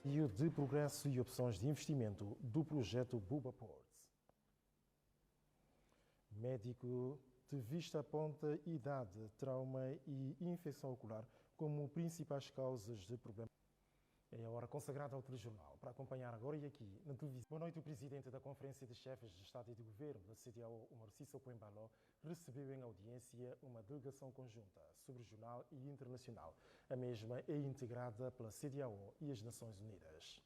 e de progresso e opções de investimento do projeto Buba Ports. Médico de vista aponta idade, trauma e infecção ocular como principais causas de problemas. É a hora consagrada ao telejornal para acompanhar agora e aqui na televisão. Boa noite. O presidente da Conferência de Chefes de Estado e de Governo da CEDEAO, Umaru Sissoko Embalo, recebeu em audiência uma delegação conjunta subregional e internacional. A mesma é integrada pela CEDEAO e as Nações Unidas.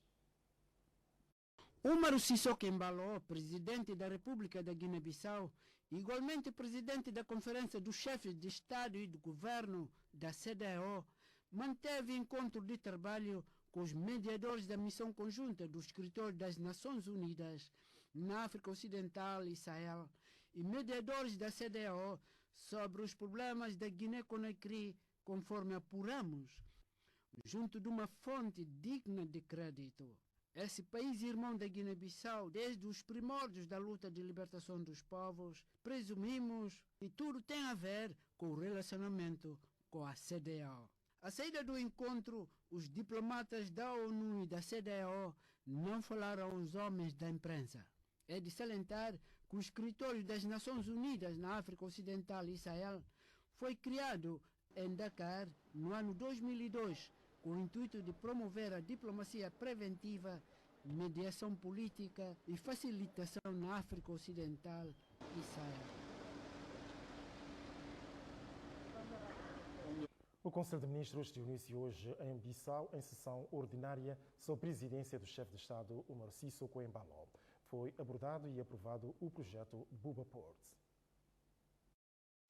Umaru Sissoko Embalo, presidente da República da Guiné-Bissau, igualmente presidente da Conferência dos Chefes de Estado e de Governo da CEDEAO, manteve encontro de trabalho com os mediadores da missão conjunta do Escritório das Nações Unidas na África Ocidental e Sahel e mediadores da CEDEAO sobre os problemas da Guiné-Conakry, conforme apuramos, junto de uma fonte digna de crédito. Esse país irmão da Guiné-Bissau, desde os primórdios da luta de libertação dos povos, presumimos que tudo tem a ver com o relacionamento com a CEDEAO. À saída do encontro, os diplomatas da ONU e da CEDEAO não falaram aos homens da imprensa. É de salientar que o Escritório das Nações Unidas na África Ocidental e Sahel foi criado em Dakar no ano 2002, com o intuito de promover a diplomacia preventiva, mediação política e facilitação na África Ocidental e Sahel. O Conselho de Ministros reuniu-se hoje em Bissau em sessão ordinária sob presidência do chefe de Estado, Umaru Sissoko Embalo. Foi abordado e aprovado o projeto Buba Ports.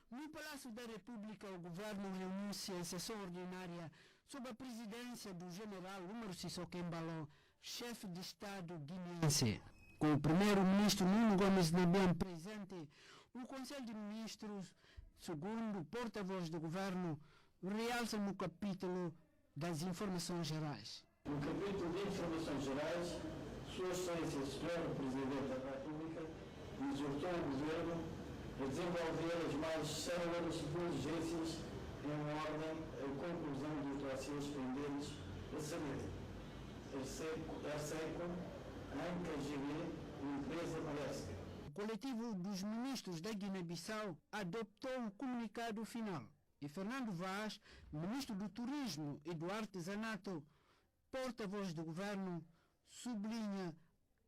No Palácio da República, o governo reuniu-se em sessão ordinária sob a presidência do general Umaru Sissoko Embalo, chefe de Estado guineense. Com o primeiro-ministro Nuno Gomes Nabian presente, o Conselho de Ministros, segundo o porta-voz do governo, realça no capítulo das informações gerais. No capítulo de informações gerais, Sua Excelência, Senhor Presidente da República, exortou o Governo a desenvolver as mais céleres diligências em ordem à conclusão dos dossiês pendentes, a saber, a SECO, a ANCAGB e a empresa Maresca. O coletivo dos ministros da Guiné-Bissau adoptou o comunicado final. E Fernando Vaz, ministro do Turismo e do Artesanato, porta-voz do governo, sublinha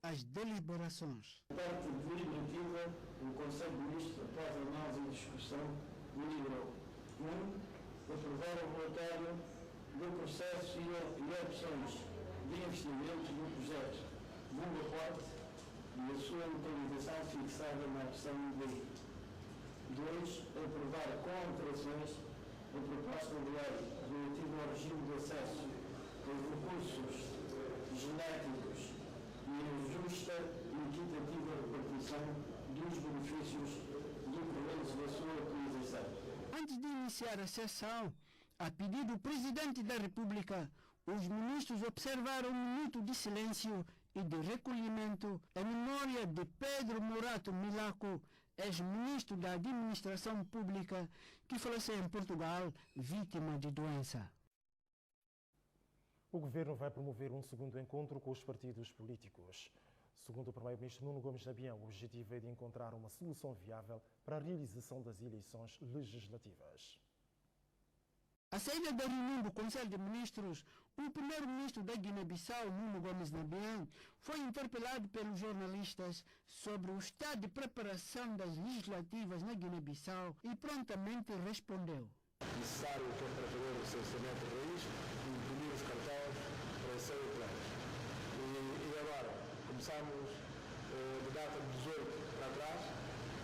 as deliberações. Na parte deliberativa, o Conselho de Ministros, após análise e discussão, deliberou 1. Aprovar o relatório do processo e opções de investimento do projeto Buba Ports e a sua localização fixada na opção B. 2. Aprovar com alterações a proposta de lei relativa ao regime de acesso aos recursos genéticos e a justa e equitativa repartição dos benefícios decorrentes da sua utilização. Antes de iniciar a sessão, a pedido do Presidente da República, os ministros observaram um minuto de silêncio e de recolhimento em memória de Pedro Morato Milaco, ex-ministro da Administração Pública, que faleceu em Portugal, vítima de doença. O governo vai promover um segundo encontro com os partidos políticos. Segundo o primeiro-ministro Nuno Gomes Nabian, o objetivo é de encontrar uma solução viável para a realização das eleições legislativas. À saída da reunião do Conselho de Ministros, o primeiro-ministro da Guiné-Bissau, Nuno Gomes Nabian, foi interpelado pelos jornalistas sobre o estado de preparação das legislativas na Guiné-Bissau e prontamente respondeu. Necessário que para fazer o censamento de raiz e imprimir os cartões para serem planos. E agora, começamos de data de 18 para trás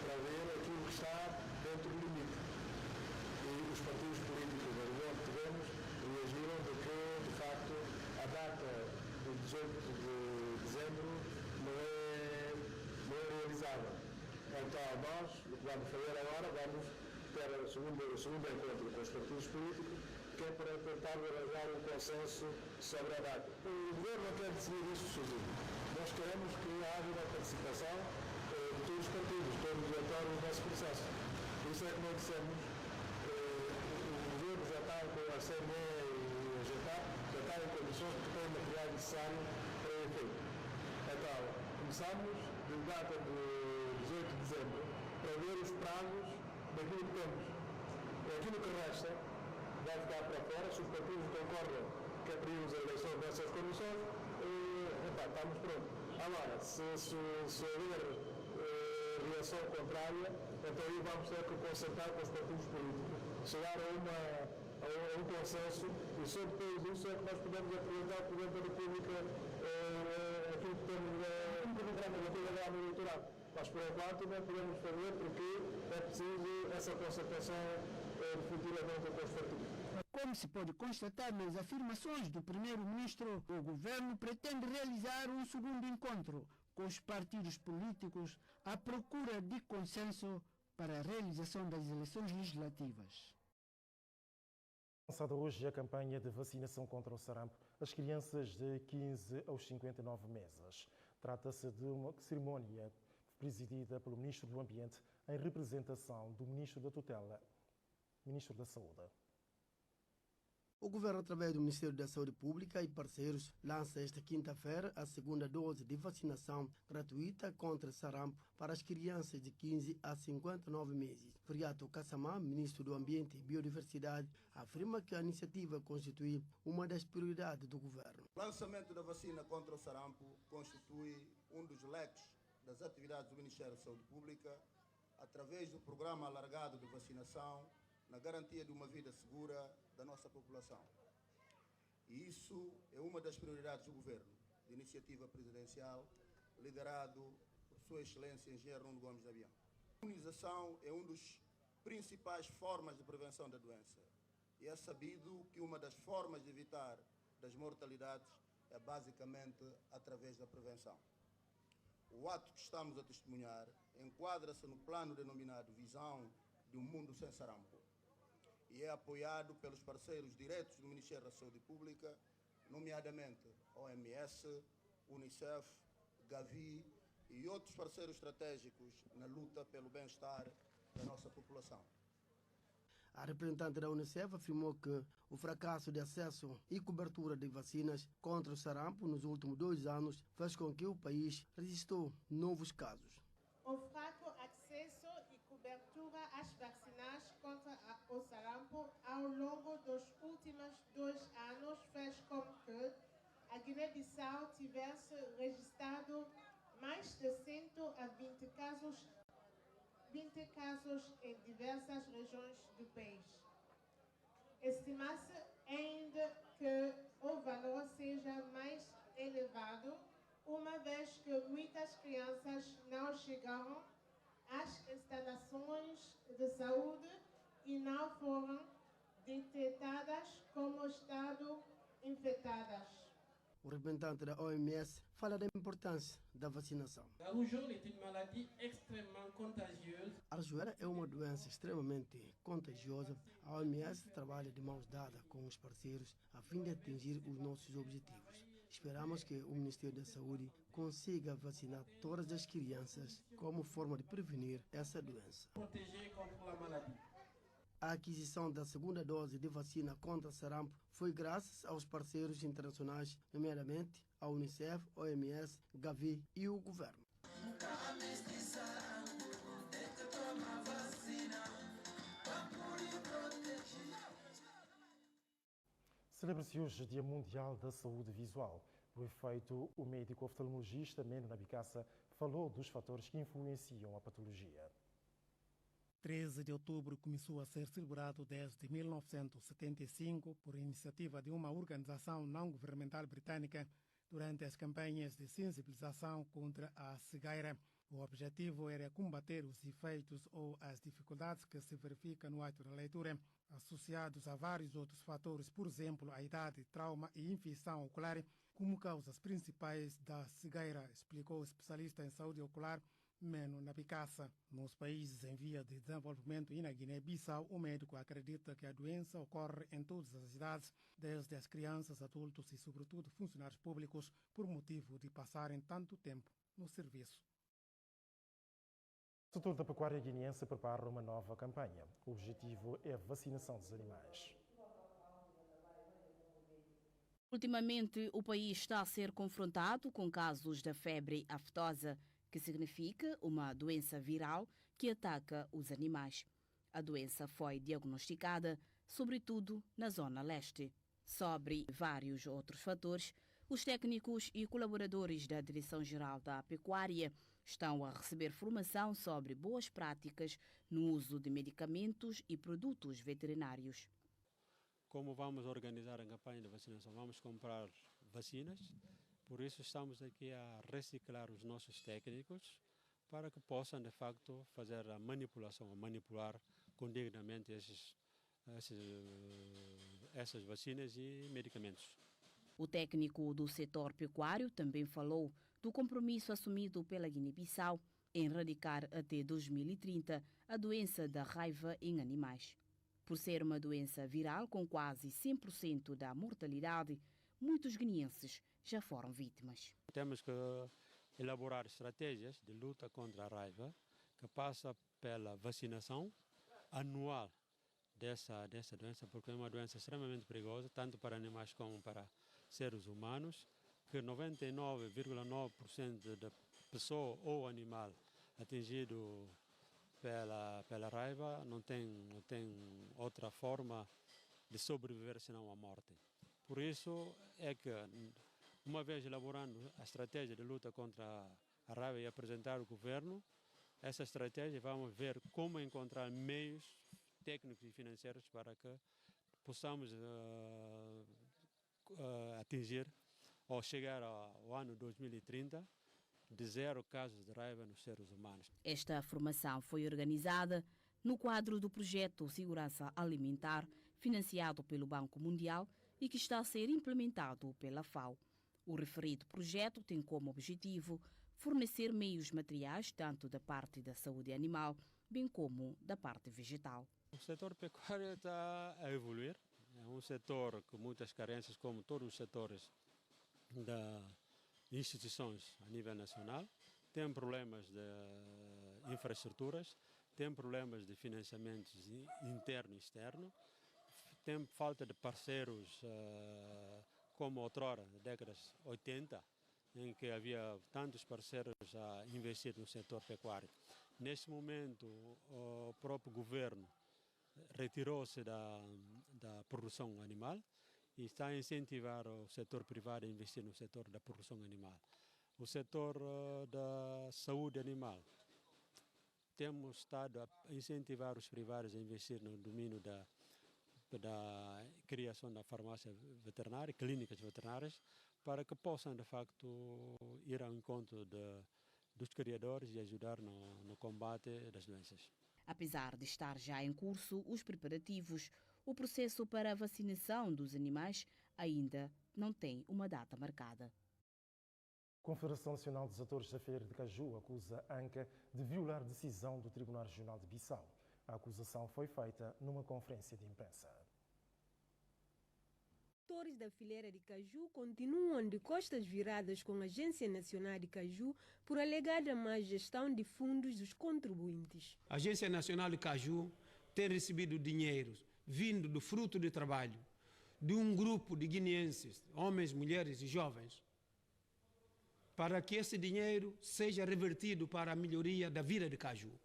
para ver aquilo que está dentro do limite. E os partidos políticos da região que tivemos reagiram de que, de facto, a data de 18 de dezembro não é realizável. Então, nós, o que vamos fazer agora, vamos ter o segundo encontro com os partidos políticos, que é para tentar arranjar um consenso sobre a data. O governo não quer decidir isto sozinho. Nós queremos que haja uma participação de todos os partidos, todos os atores do nosso processo. Por isso é que nós dissemos, o governo já está com a CME e a GETA, já está em condições, porque tem material de necessário para o efeito. Então, começamos de data de 18 de dezembro para ver os prazos daquilo que temos. Aquilo que resta vai ficar para fora, se os partidos concordam que abrimos a eleição dessas comissões, estamos prontos. Agora, se houver reação contrária, então aí vamos ter que concentrar com os partidos políticos, chegar a um consenso, e só depois disso é que nós podemos apresentar ao Presidente da República aquilo que temos no programa eleitoral. Mas por enquanto não podemos fazer porque é preciso essa concertação definitivamente com os partidos. Como se pode constatar nas afirmações do primeiro-ministro, o governo pretende realizar um segundo encontro com os partidos políticos à procura de consenso para a realização das eleições legislativas. Lançada hoje a campanha de vacinação contra o sarampo às crianças de 15 aos 59 meses. Trata-se de uma cerimónia presidida pelo Ministro do Ambiente em representação do Ministro da Tutela, Ministro da Saúde. O Governo, através do Ministério da Saúde Pública e parceiros, lança esta quinta-feira a segunda dose de vacinação gratuita contra sarampo para as crianças de 15 a 59 meses. Friato Kassamá, Ministro do Ambiente e Biodiversidade, afirma que a iniciativa constitui uma das prioridades do Governo. O lançamento da vacina contra o sarampo constitui um dos leques das atividades do Ministério da Saúde Pública, através do programa alargado de vacinação, na garantia de uma vida segura da nossa população. E isso é uma das prioridades do Governo, de iniciativa presidencial, liderado por Sua Excelência Engenheiro Nuno Gomes de Avião. A imunização é uma das principais formas de prevenção da doença. E é sabido que uma das formas de evitar das mortalidades é basicamente através da prevenção. O ato que estamos a testemunhar enquadra-se no plano denominado Visão de um Mundo Sem Sarampo e é apoiado pelos parceiros diretos do Ministério da Saúde Pública, nomeadamente OMS, Unicef, Gavi e outros parceiros estratégicos na luta pelo bem-estar da nossa população. A representante da Unicef afirmou que o fracasso de acesso e cobertura de vacinas contra o sarampo nos últimos 2 anos fez com que o país registrou novos casos. O fraco acesso e cobertura às vacinas contra o sarampo ao longo dos últimos 2 anos fez com que a Guiné-Bissau tivesse registrado mais de 120 casos em diversas regiões do país. Estima-se ainda que o valor seja mais elevado, uma vez que muitas crianças não chegaram às instalações de saúde e não foram detectadas como estado infectadas. O representante da OMS fala da importância da vacinação. La rougeole est une maladie extrêmement contagieuse. A rougeola é uma doença extremamente contagiosa. A OMS trabalha de mãos dadas com os parceiros a fim de atingir os nossos objetivos. Esperamos que o Ministério da Saúde consiga vacinar todas as crianças como forma de prevenir essa doença. Protéger contre la maladie. A aquisição da segunda dose de vacina contra sarampo foi graças aos parceiros internacionais, nomeadamente a Unicef, OMS, Gavi e o Governo. Celebra-se hoje o Dia Mundial da Saúde Visual. Por efeito, o médico oftalmologista Meno Nabicassa falou dos fatores que influenciam a patologia. 13 de outubro começou a ser celebrado desde 1975 por iniciativa de uma organização não-governamental britânica durante as campanhas de sensibilização contra a cegueira. O objetivo era combater os efeitos ou as dificuldades que se verificam no ato da leitura, associados a vários outros fatores, por exemplo, a idade, trauma e infecção ocular, como causas principais da cegueira, explicou o especialista em saúde ocular Meno Nabicassa. Nos países em via de desenvolvimento e na Guiné-Bissau, o médico acredita que a doença ocorre em todas as idades, desde as crianças, adultos e, sobretudo, funcionários públicos, por motivo de passarem tanto tempo no serviço. O setor da pecuária guineense prepara uma nova campanha. O objetivo é a vacinação dos animais. Ultimamente, o país está a ser confrontado com casos da febre aftosa, que significa uma doença viral que ataca os animais. A doença foi diagnosticada, sobretudo na zona leste. Sobre vários outros fatores, os técnicos e colaboradores da Direção-Geral da Pecuária estão a receber formação sobre boas práticas no uso de medicamentos e produtos veterinários. Como vamos organizar a campanha de vacinação? Vamos comprar vacinas, por isso estamos aqui a reciclar os nossos técnicos para que possam, de facto, fazer a manipulação, a manipular condignamente essas vacinas e medicamentos. O técnico do setor pecuário também falou do compromisso assumido pela Guiné-Bissau em erradicar até 2030 a doença da raiva em animais. Por ser uma doença viral com quase 100% da mortalidade, muitos guineenses já foram vítimas. Temos que elaborar estratégias de luta contra a raiva, que passa pela vacinação anual dessa doença, porque é uma doença extremamente perigosa, tanto para animais como para seres humanos, que 99,9% da pessoa ou animal atingido pela raiva não tem outra forma de sobreviver senão a morte. Por isso é que, uma vez elaborando a estratégia de luta contra a raiva e apresentar ao governo, essa estratégia vamos ver como encontrar meios técnicos e financeiros para que possamos atingir ou chegar ao ano 2030 de 0 casos de raiva nos seres humanos. Esta formação foi organizada no quadro do projeto Segurança Alimentar, financiado pelo Banco Mundial e que está a ser implementado pela FAO. O referido projeto tem como objetivo fornecer meios materiais tanto da parte da saúde animal, bem como da parte vegetal. O setor pecuário está a evoluir. É um setor com muitas carências, como todos os setores das instituições a nível nacional. Tem problemas de infraestruturas, tem problemas de financiamentos interno e externo, tem falta de parceiros como outrora, nas décadas 80, em que havia tantos parceiros a investir no setor pecuário. Neste momento, o próprio governo retirou-se da produção animal e está a incentivar o setor privado a investir no setor da produção animal. O setor da saúde animal, temos estado a incentivar os privados a investir no domínio da criação da farmácia veterinária, clínicas veterinárias, para que possam, de facto, ir ao encontro dos criadores e ajudar no combate das doenças. Apesar de estar já em curso os preparativos, o processo para a vacinação dos animais ainda não tem uma data marcada. A Confederação Nacional dos Atores da Feira de Caju acusa a ANCA de violar decisão do Tribunal Regional de Bissau. A acusação foi feita numa conferência de imprensa. Os atores da fileira de caju continuam de costas viradas com a Agência Nacional de Caju por alegada má gestão de fundos dos contribuintes. A Agência Nacional de Caju tem recebido dinheiro vindo do fruto de trabalho de um grupo de guineenses, homens, mulheres e jovens, para que esse dinheiro seja revertido para a melhoria da vida de Caju.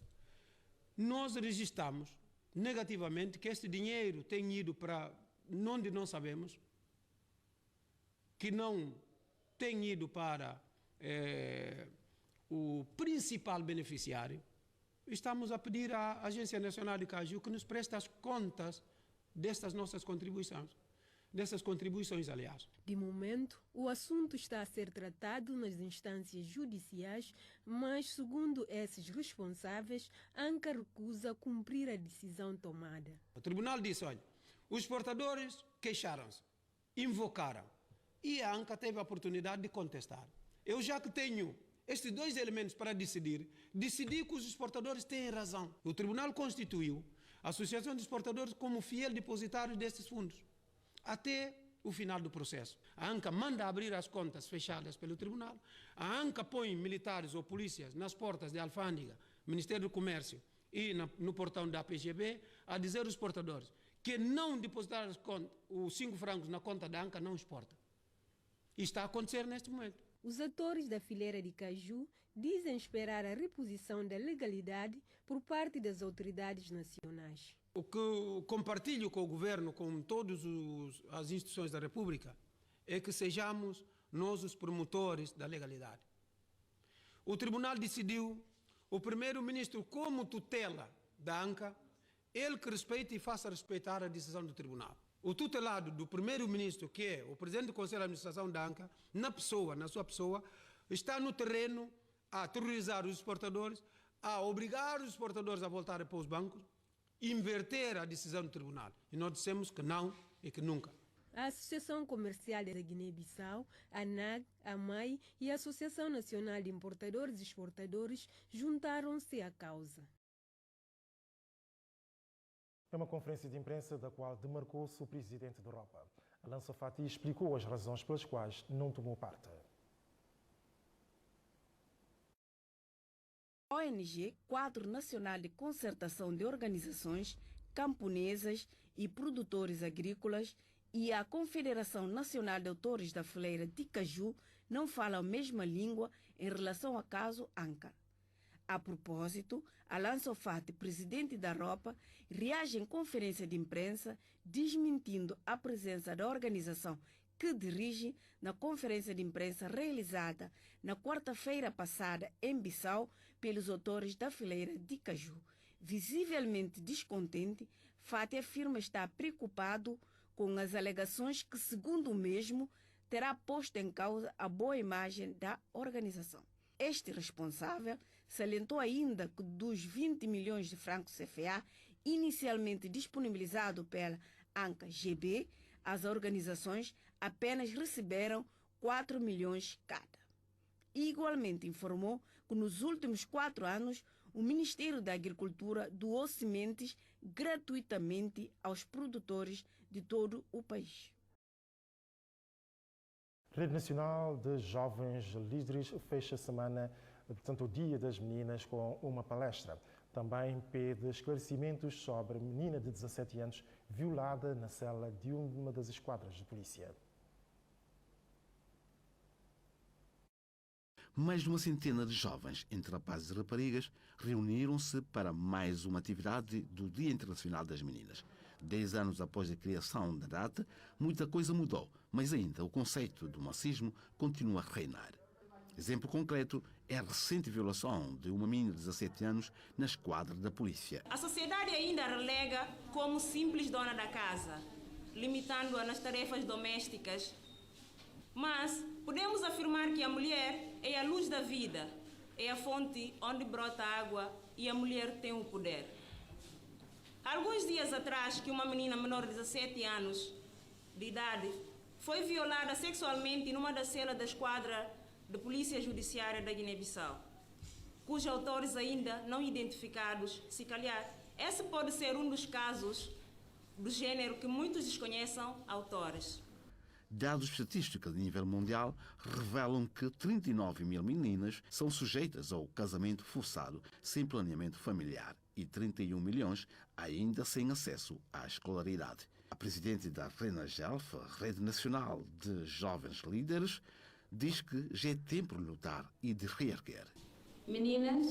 Nós registramos negativamente que esse dinheiro tem ido para onde não sabemos, que não tem ido para o principal beneficiário. Estamos a pedir à Agência Nacional de Caju que nos preste as contas destas nossas contribuições, aliás. De momento, o assunto está a ser tratado nas instâncias judiciais, mas, segundo esses responsáveis, a ANCA recusa cumprir a decisão tomada. O tribunal disse, olha, os exportadores queixaram-se, invocaram, e a ANCA teve a oportunidade de contestar. Eu, já que tenho estes dois elementos para decidi que os exportadores têm razão. O tribunal constituiu a Associação de Exportadores como fiel depositário destes fundos, até o final do processo. A ANCA manda abrir as contas fechadas pelo tribunal, a ANCA põe militares ou polícias nas portas de alfândega, Ministério do Comércio e no portão da PGB, a dizer aos exportadores que não depositar os 5 francos na conta da ANCA não exporta. E está a acontecer neste momento. Os atores da fileira de caju dizem esperar a reposição da legalidade por parte das autoridades nacionais. O que eu compartilho com o governo, com todas as instituições da República, é que sejamos nós os promotores da legalidade. O tribunal decidiu, o primeiro-ministro, como tutela da ANCA, ele que respeite e faça respeitar a decisão do tribunal. O tutelado do primeiro-ministro, que é o presidente do Conselho de Administração da ANCA, na sua pessoa, está no terreno a terrorizar os exportadores, a obrigar os exportadores a voltarem para os bancos, inverter a decisão do tribunal. E nós dissemos que não e que nunca. A Associação Comercial da Guiné-Bissau, a ANAG, a AMAI e a Associação Nacional de Importadores e Exportadores juntaram-se à causa. É uma conferência de imprensa da qual demarcou-se o presidente da Europa. Alain Safati explicou as razões pelas quais não tomou parte. A ONG, Quadro Nacional de Concertação de Organizações Camponesas e Produtores Agrícolas, e a Confederação Nacional de Autores da Fileira de Caju não falam a mesma língua em relação ao caso ANCA. A propósito, Alain Safati, presidente da Europa, reage em conferência de imprensa desmentindo a presença da organização que dirige na conferência de imprensa realizada na quarta-feira passada em Bissau pelos autores da fileira de caju. Visivelmente descontente, Fati afirma estar preocupado com as alegações que, segundo o mesmo, terá posto em causa a boa imagem da organização. Este responsável salientou ainda que dos 20 milhões de francos CFA inicialmente disponibilizado pela ANCA-GB, as organizações apenas receberam 4 milhões cada. E igualmente informou que nos últimos 4 anos o Ministério da Agricultura doou sementes gratuitamente aos produtores de todo o país. Rede Nacional de Jovens Líderes fecha a semana, portanto, o Dia das Meninas, com uma palestra. Também pede esclarecimentos sobre a menina de 17 anos violada na cela de uma das esquadras de polícia. Mais de uma centena de jovens, entre rapazes e raparigas, reuniram-se para mais uma atividade do Dia Internacional das Meninas. 10 anos após a criação da data, muita coisa mudou, mas ainda o conceito do machismo continua a reinar. Exemplo concreto é a recente violação de uma menina de 17 anos na esquadra da polícia. A sociedade ainda a relega como simples dona da casa, limitando-a nas tarefas domésticas. Mas podemos afirmar que a mulher é a luz da vida, é a fonte onde brota água e a mulher tem o poder. Alguns dias atrás, que uma menina menor de 17 anos de idade foi violada sexualmente numa das celas da esquadra de Polícia Judiciária da Guiné-Bissau, cujos autores ainda não identificados. Se calhar, esse pode ser um dos casos do gênero que muitos desconhecem autores. Dados estatísticos de nível mundial revelam que 39 mil meninas são sujeitas ao casamento forçado sem planeamento familiar e 31 milhões ainda sem acesso à escolaridade. A presidente da RENAGELF, Rede Nacional de Jovens Líderes, diz que já é tempo de lutar e de reerguer. Meninas,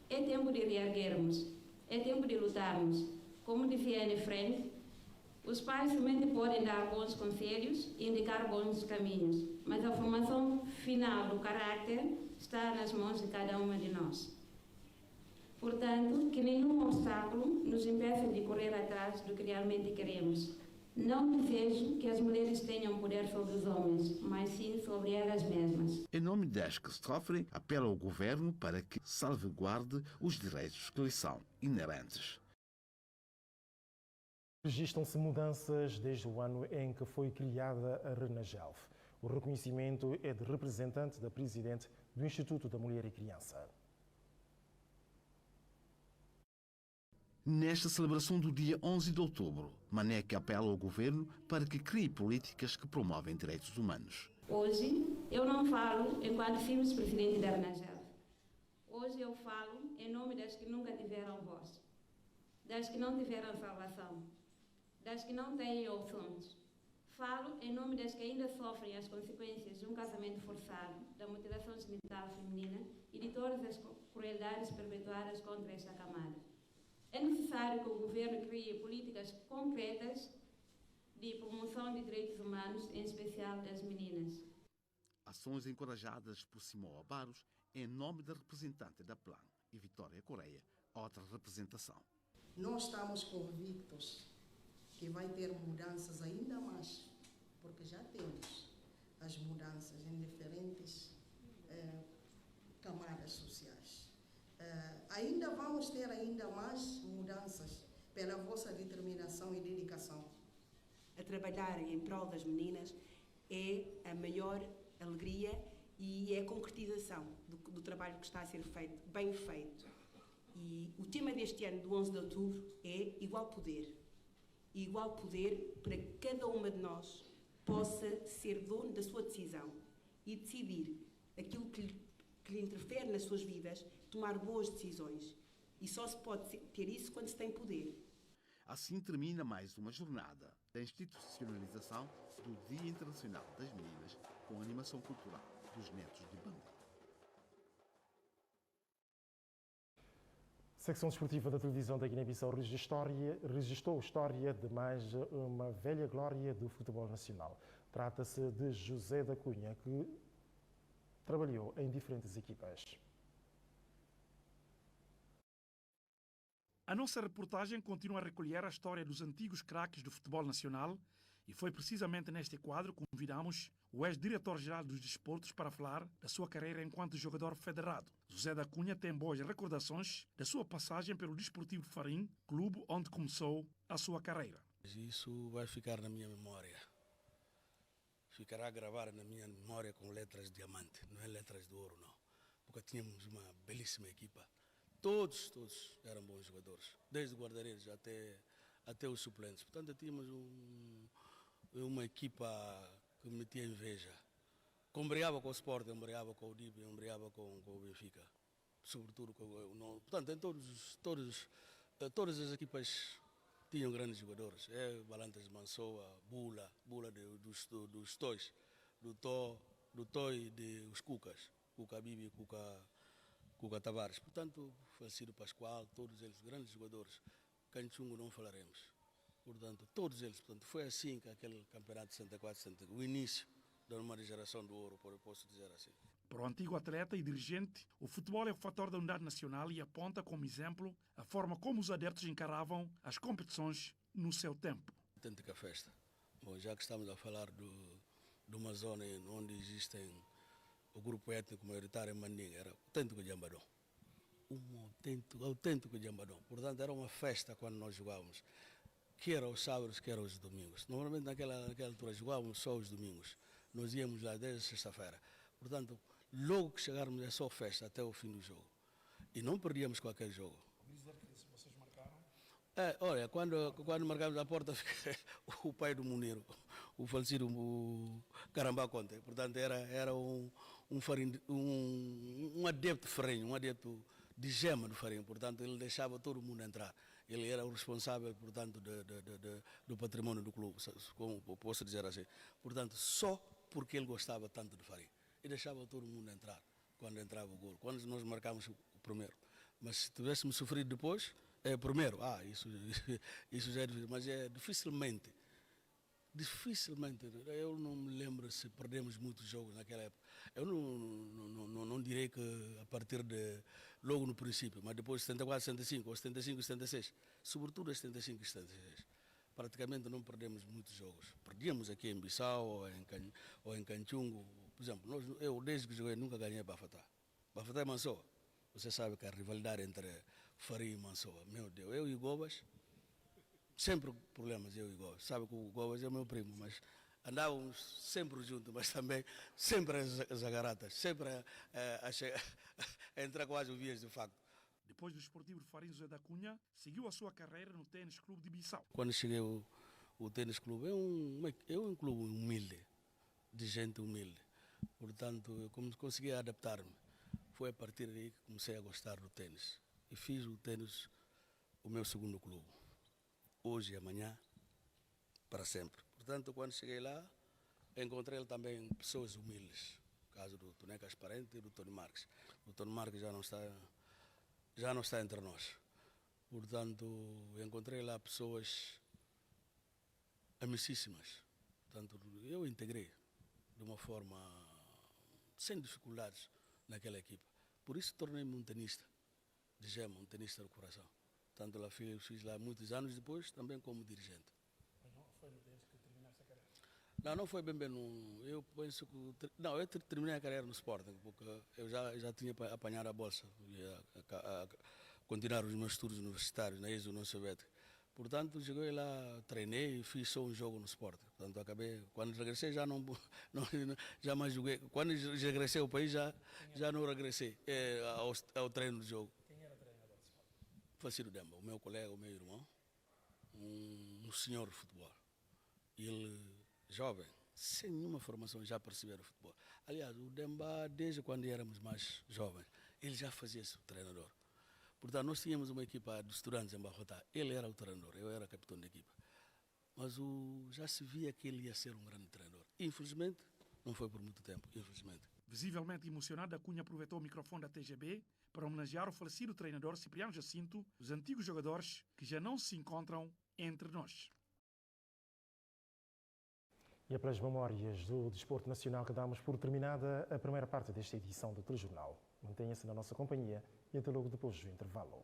é tempo de reerguermos, é tempo de lutarmos. Como dizia em frente, os pais somente podem dar bons conselhos e indicar bons caminhos, mas a formação final do caráter está nas mãos de cada uma de nós. Portanto, que nenhum obstáculo nos impeça de correr atrás do que realmente queremos. Não desejo que as mulheres tenham poder sobre os homens, mas sim sobre elas mesmas. Em nome das que sofrem, apela ao governo para que salvaguarde os direitos que lhes são inerentes. Registram-se mudanças desde o ano em que foi criada a RENAGELF. O reconhecimento é de representante da presidente do Instituto da Mulher e Criança. Nesta celebração do dia 11 de outubro, Maneca apela ao governo para que crie políticas que promovem direitos humanos. Hoje, eu não falo enquanto simples presidente da RENAGELF. Hoje eu falo em nome das que nunca tiveram voz, das que não tiveram salvação, das que não têm opções. Falo em nome das que ainda sofrem as consequências de um casamento forçado, da mutilação genital feminina e de todas as crueldades perpetuadas contra esta camada. É necessário que o governo crie políticas concretas de promoção de direitos humanos, em especial das meninas. Ações encorajadas por Simão Abaros em nome da representante da PLAN e Vitória Correia, outra representação. Nós estamos convictos que vai ter mudanças ainda mais, porque já temos as mudanças em diferentes camadas sociais. Ainda vamos ter ainda mais mudanças pela vossa determinação e dedicação. A trabalhar em prol das meninas é a maior alegria e é a concretização do trabalho que está a ser feito, bem feito. E o tema deste ano, do 11 de outubro, é igual poder. E igual poder para que cada uma de nós possa ser dono da sua decisão e decidir aquilo que lhe interfere nas suas vidas, tomar boas decisões. E só se pode ter isso quando se tem poder. Assim termina mais uma jornada da institucionalização do Dia Internacional das Meninas com a animação cultural dos Netos de Banda. A secção desportiva da televisão da Guiné-Bissau registrou a história de mais uma velha glória do futebol nacional. Trata-se de José da Cunha, que trabalhou em diferentes equipas. A nossa reportagem continua a recolher a história dos antigos craques do futebol nacional e foi precisamente neste quadro que convidamos o ex-diretor-geral dos desportos para falar da sua carreira enquanto jogador federado. José da Cunha tem boas recordações da sua passagem pelo Desportivo de Farim, clube onde começou a sua carreira. Isso vai ficar na minha memória. Ficará a gravar na minha memória com letras de diamante, não é letras de ouro, não. Porque tínhamos uma belíssima equipa. Todos eram bons jogadores, desde guarda-redes até os suplentes. Portanto, tínhamos uma equipa que me metia inveja. Ombreava com o Sport, ombreava com o DIB, ombreava com o Benfica. Sobretudo, portanto, em todas as equipas tinham grandes jogadores. Balantas de Mansoa, Bula dos Tois, do Toi e dos Cucas, Cuca Bibi e Cuca Tavares. Portanto, falecido Pascoal, todos eles grandes jogadores. Canchungo não falaremos. Portanto, todos eles. Portanto, foi assim que aquele campeonato de 64, o início da nova geração do ouro, posso dizer assim. Para o antigo atleta e dirigente, o futebol é o fator da unidade nacional e aponta como exemplo a forma como os adeptos encaravam as competições no seu tempo. Autêntica festa. Bom, já que estamos a falar de uma zona onde existem o grupo étnico maioritário em Mandinga, era autêntico Jambadão. Autêntico Jambadão. Portanto, era uma festa quando nós jogávamos. Que era os sábados, que era os domingos. Normalmente naquela altura jogávamos só os domingos. Nós íamos lá desde sexta-feira. Portanto, logo que chegarmos é só festa até o fim do jogo. E não perdíamos qualquer jogo. Dizer que vocês marcaram? Olha, quando marcámos a porta, o pai do Muniro, o falecido Carambá Conte. Portanto, era um adepto ferrenho, um adepto de gema do farinha. Portanto, ele deixava todo mundo entrar. Ele era o responsável, portanto, do patrimônio do clube, como posso dizer assim. Portanto, só porque ele gostava tanto de farinha. E deixava todo mundo entrar, quando entrava o golo. Quando nós marcámos o primeiro. Mas se tivéssemos sofrido depois, primeiro, isso já é difícil. Mas dificilmente, eu não me lembro se perdemos muitos jogos naquela época. Eu não direi que a partir de logo no princípio, mas depois de 74, 75, ou 75 e 76, sobretudo as 75 e 76, praticamente não perdemos muitos jogos. Perdíamos aqui em Bissau ou em Canchungo. Por exemplo, eu desde que joguei nunca ganhei Bafatá. Bafatá e Mansoa. Você sabe que a rivalidade entre Farinha e Mansoa, meu Deus, eu e Gobas, sempre problemas, eu e Gobas. Sabe que o Gobas é meu primo, mas andávamos sempre juntos, mas também sempre as agaratas, sempre a entrar quase o vias de facto. Depois do Desportivo de Farim, José da Cunha seguiu a sua carreira no Tênis Clube de Bissau. Quando cheguei o Tênis Clube, é um clube humilde, de gente humilde. Portanto, eu consegui adaptar-me. Foi a partir daí que comecei a gostar do tênis. E fiz o tênis o meu segundo clube. Hoje e amanhã, para sempre. Portanto, quando cheguei lá, encontrei também pessoas humildes. No caso do Toné Casparente e do Tony Marques. O Tony Marques já não está entre nós. Portanto, encontrei lá pessoas amicíssimas. Portanto, eu integrei de uma forma sem dificuldades naquela equipa. Por isso tornei-me um tenista de gema, um tenista do coração. Tanto lá fiz lá muitos anos depois, também como dirigente. Mas não foi desde que terminaste a carreira? Não foi bem eu penso que... Não, eu terminei a carreira no Sporting, porque eu já tinha apanhado a bolsa, a continuar os meus estudos universitários na ex-União Soviética. Portanto, cheguei lá, treinei e fiz só um jogo no Sporting. Portanto, acabei, quando regressei já mais joguei. Quando regressei ao país já não regressei ao treino do jogo. Quem era o treinador do Sporting? Facílio Demba, o meu colega, o meu irmão, um senhor de futebol. Ele, jovem, sem nenhuma formação, já percebia o futebol. Aliás, o Demba, desde quando éramos mais jovens, ele já fazia esse treinador. Portanto, nós tínhamos uma equipa de estudantes em Barrotá. Ele era o treinador, eu era capitão da equipa. Mas já se via que ele ia ser um grande treinador. Infelizmente, não foi por muito tempo, infelizmente. Visivelmente emocionado, Cunha aproveitou o microfone da TGB para homenagear o falecido treinador Cipriano Jacinto, os antigos jogadores que já não se encontram entre nós. E é pelas memórias do desporto nacional que damos por terminada a primeira parte desta edição do Telejornal. Mantenha-se na nossa companhia e até logo depois do intervalo.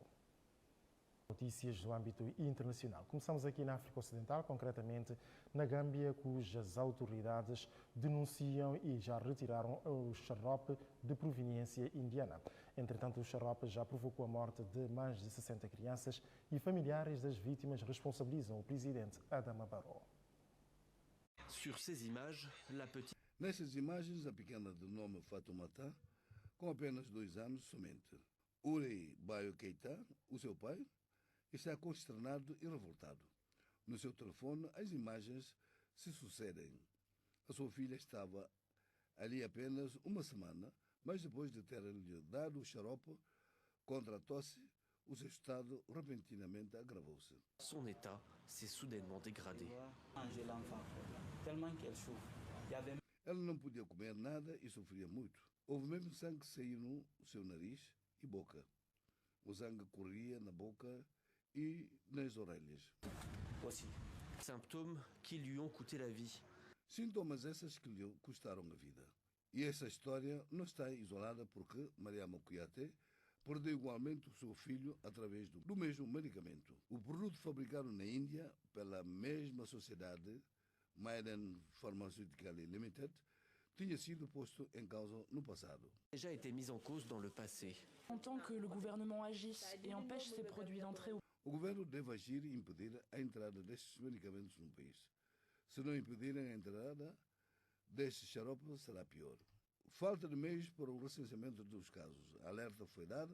Notícias do âmbito internacional. Começamos aqui na África Ocidental, concretamente na Gâmbia, cujas autoridades denunciam e já retiraram o xarope de proveniência indiana. Entretanto, o xarope já provocou a morte de mais de 60 crianças e familiares das vítimas responsabilizam o presidente Adama Barrow. Nessas imagens, a pequena de nome Fatoumata, com apenas 2 anos somente. Uri Bayo Keita, o seu pai, está consternado e revoltado. No seu telefone, as imagens se sucedem. A sua filha estava ali apenas uma semana, mas depois de ter-lhe dado o xarope contra a tosse, o seu estado repentinamente agravou-se. Son état s'est soudainement dégradé. Ela não podia comer nada e sofria muito. Houve mesmo sangue sair no seu nariz e boca. O sangue corria na boca e nas orelhas. Symptômes qui lui ont coûté la vie. Sintomas esses que lhe custaram a vida. E essa história não está isolada porque Mariama Kouyaté perdeu igualmente o seu filho através do mesmo medicamento. O produto fabricado na Índia pela mesma sociedade, Maiden Pharmaceutical Limited, tinha sido posto em causa no passado. Déjà été mis en cause dans le passé. On entend que le gouvernement agisse et empêche ces produits d'entrée. O governo deve agir e impedir a entrada destes medicamentos no país. Se não impedirem a entrada destes xaropes, será pior. Falta de meios para o recenseamento dos casos. A alerta foi dada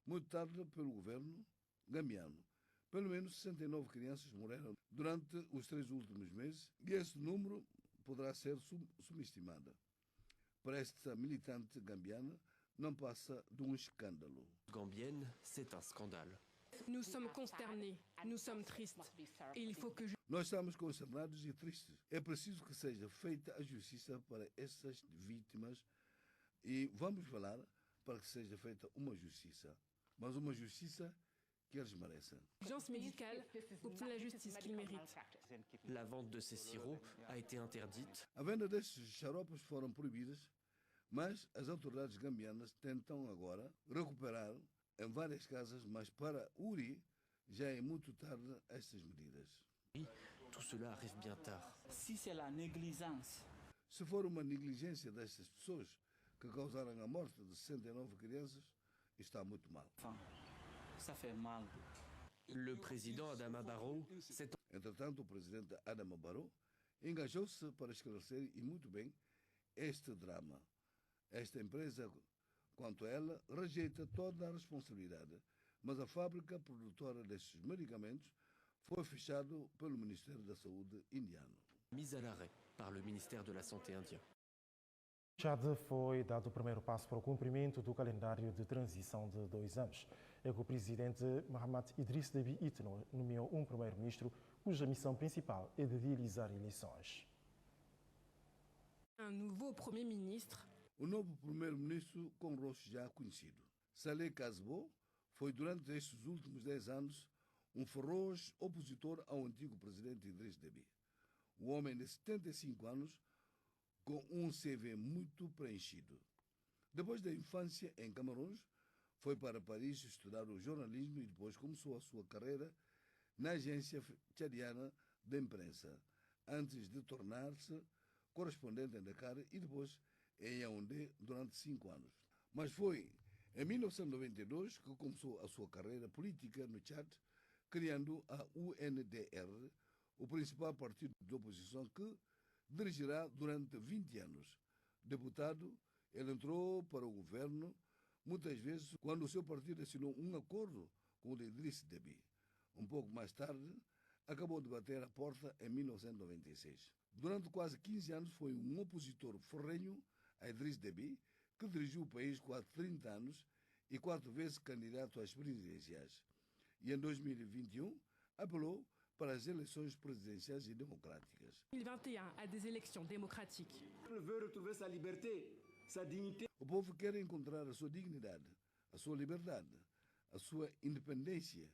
muito tarde pelo governo gambiano. Pelo menos 69 crianças morreram durante os 3 últimos meses e esse número poderá ser subestimado. Para esta militante gambiana, não passa de um escândalo. Gambienne, c'est un scandale. Nous sommes consternés, nous sommes tristes. Et il faut que Nós estamos consternados e tristes. É preciso que seja feita a justiça para essas vítimas e vamos falar para que seja feita uma justiça, mas uma justiça que eles merecem. l'urgence médicale obtient la justice qu'il mérite. La vente de ces sirops a été interdite. A venda destes xaropes foram proibidas, mas as autoridades gambianas tentam agora recuperar em várias casas, mas para Uri já é muito tarde estas medidas. Tout cela arrive bien tard. Si c'est la négligence. Se for uma negligência destas pessoas que causaram a morte de 69 crianças, está muito mal. Ça fait mal. Le président Adama Barrow s'est... Entretanto, o presidente Adama Barrow engajou-se para esclarecer, e muito bem, este drama. Esta empresa, quanto a ela, rejeita toda a responsabilidade, mas a fábrica produtora destes medicamentos foi fechada pelo Ministério da Saúde indiano. Mise à l'arrêt par le ministère de la Santé indien. Chad foi dado o primeiro passo para o cumprimento do calendário de transição de 2 anos. É que o presidente Mohamed Idriss Déby Itno nomeou um primeiro-ministro cuja missão principal é de realizar eleições. Un nouveau Premier ministre. O novo primeiro-ministro com o rosto já conhecido. Saleh Kazbo foi durante estes últimos 10 anos um feroz opositor ao antigo presidente Idriss Déby. O homem de 75 anos com um CV muito preenchido. Depois da infância em Camarões, foi para Paris estudar o jornalismo e depois começou a sua carreira na agência tchadiana de imprensa, antes de tornar-se correspondente em Dakar e depois em Yaoundé durante 5 anos. Mas foi em 1992 que começou a sua carreira política no Tchad, criando a UNDR, o principal partido de oposição que dirigirá durante 20 anos. Deputado, ele entrou para o governo muitas vezes quando o seu partido assinou um acordo com o de Idriss Déby. Um pouco mais tarde, acabou de bater a porta em 1996. Durante quase 15 anos foi um opositor ferrenho a Idriss Déby, que dirigiu o país quase 30 anos e 4 vezes candidato às presidenciais. E em 2021 apelou para as eleições presidenciais e democráticas. 2021 a des élections démocratiques. Ele veut retrouver sa liberté, sa dignité. O povo quer encontrar a sua dignidade, a sua liberdade, a sua independência,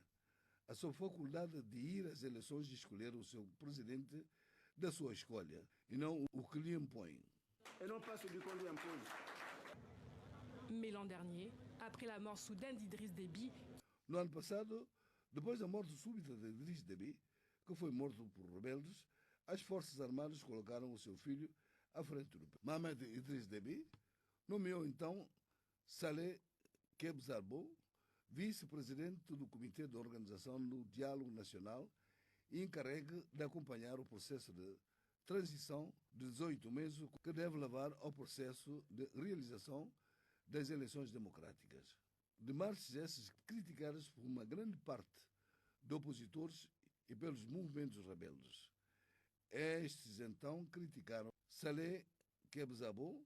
a sua faculdade de ir às eleições e escolher o seu presidente da sua escolha, e não o que lhe impõe. Et non pas celui qu'on lui impose. Mais l'an dernier, après la mort soudaine d'Idriss Déby, no ano passado, depois da morte súbita de Idriss Déby, que foi morto por rebeldes, as Forças Armadas colocaram o seu filho à frente do país. Mohamed Idriss Déby nomeou então Saleh Kebzabo, vice-presidente do Comitê de Organização do Diálogo Nacional e encarregue de acompanhar o processo de transição de 18 meses que deve levar ao processo de realização das eleições democráticas. Demarches esses criticadas por uma grande parte de opositores e pelos movimentos rebeldes. Estes então criticaram Saleh Kebzabo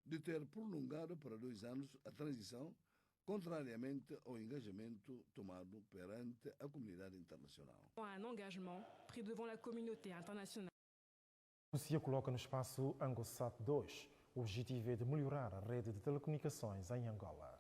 de ter prolongado para 2 anos a transição, contrariamente ao engajamento tomado perante a comunidade internacional. Un engagement pris devant la communauté internationale. A Rússia coloca no espaço Angosat 2. O objetivo é de melhorar a rede de telecomunicações em Angola.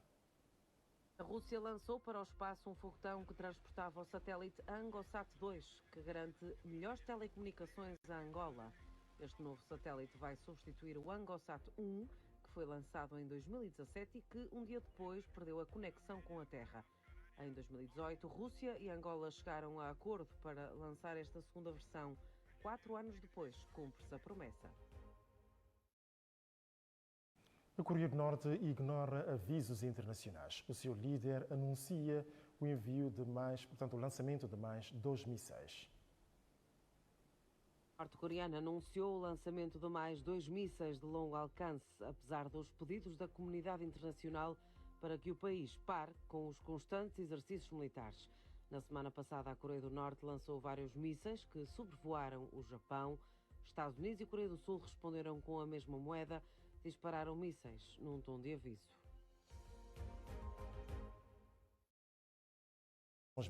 A Rússia lançou para o espaço um foguetão que transportava o satélite Angosat 2, que garante melhores telecomunicações a Angola. Este novo satélite vai substituir o Angosat 1, que foi lançado em 2017 e que, um dia depois, perdeu a conexão com a Terra. Em 2018, Rússia e Angola chegaram a acordo para lançar esta segunda versão. 4 anos depois, cumpre-se a promessa. A Coreia do Norte ignora avisos internacionais. O seu líder anuncia o envio de o lançamento de mais 2 mísseis. A norte-coreana anunciou o lançamento de mais 2 mísseis de longo alcance, apesar dos pedidos da comunidade internacional para que o país pare com os constantes exercícios militares. Na semana passada, a Coreia do Norte lançou vários mísseis que sobrevoaram o Japão. Estados Unidos e Coreia do Sul responderam com a mesma moeda, dispararam mísseis num tom de aviso. Os